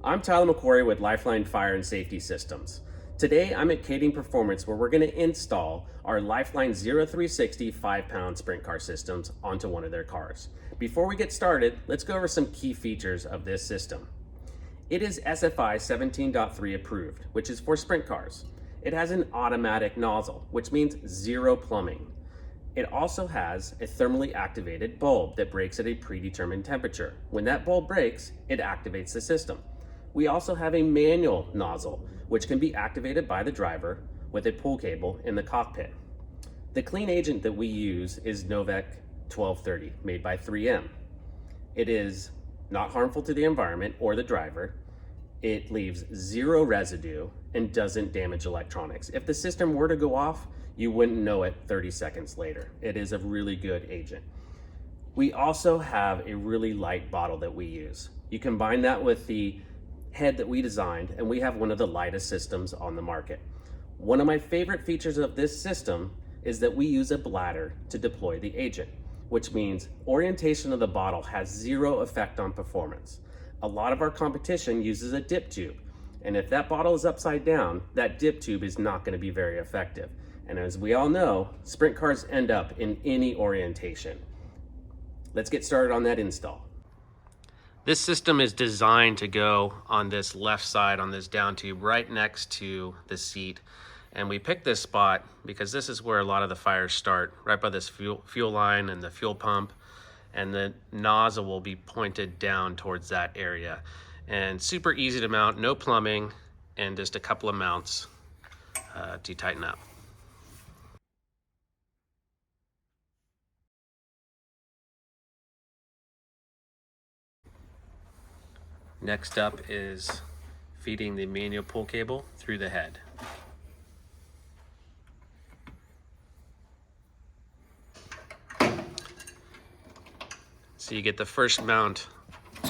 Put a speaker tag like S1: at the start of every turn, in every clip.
S1: I'm Tyler McQuarrie with Lifeline Fire and Safety Systems. Today I'm at Kading Performance where we're going to install our Lifeline 0360 5-pound sprint car systems onto one of their cars. Before we get started, let's go over some key features of this system. It is SFI 17.3 approved, which is for sprint cars. It has an automatic nozzle, which means zero plumbing. It also has a thermally activated bulb that breaks at a predetermined temperature. When that bulb breaks, it activates the system. We also have a manual nozzle, which can be activated by the driver with a pull cable in the cockpit. The clean agent that we use is Novec 1230, made by 3M. It is not harmful to the environment or the driver. It leaves zero residue and doesn't damage electronics. If the system were to go off, you wouldn't know it 30 seconds later. It is a really good agent. We also have a really light bottle that we use. You combine that with the head that we designed, and we have one of the lightest systems on the market. One of my favorite features of this system is that we use a bladder to deploy the agent, which means orientation of the bottle has zero effect on performance. A lot of our competition uses a dip tube, and if that bottle is upside down, that dip tube is not going to be very effective. And as we all know, sprint cars end up in any orientation. Let's get started on that install. This system is designed to go on this left side on this down tube right next to the seat. And we picked this spot because this is where a lot of the fires start, right by this fuel line and the fuel pump. And the nozzle will be pointed down towards that area. And super easy to mount, no plumbing, and just a couple of mounts to tighten up. Next up is feeding the manual pull cable through the head. So you get the first mount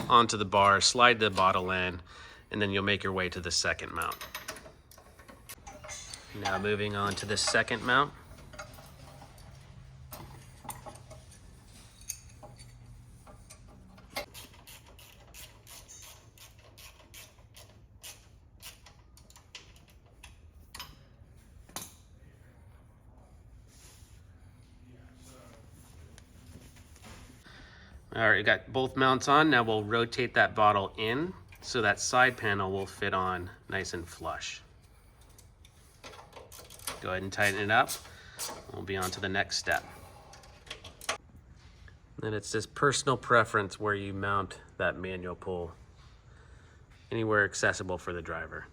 S1: onto the bar, slide the bottle in, and then you'll make your way to the second mount. Now moving on to the second mount. All right, you got both mounts on. Now we'll rotate that bottle in so that side panel will fit on nice and flush. Go ahead and tighten it up. We'll be on to the next step. Then it's just personal preference where you mount that manual pull. Anywhere accessible for the driver.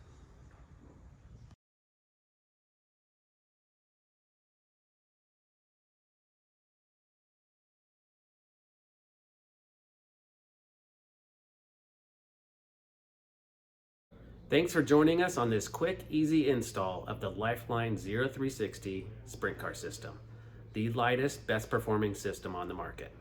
S1: Thanks for joining us on this quick, easy install of the Lifeline 0360 sprint car system, the lightest, best performing system on the market.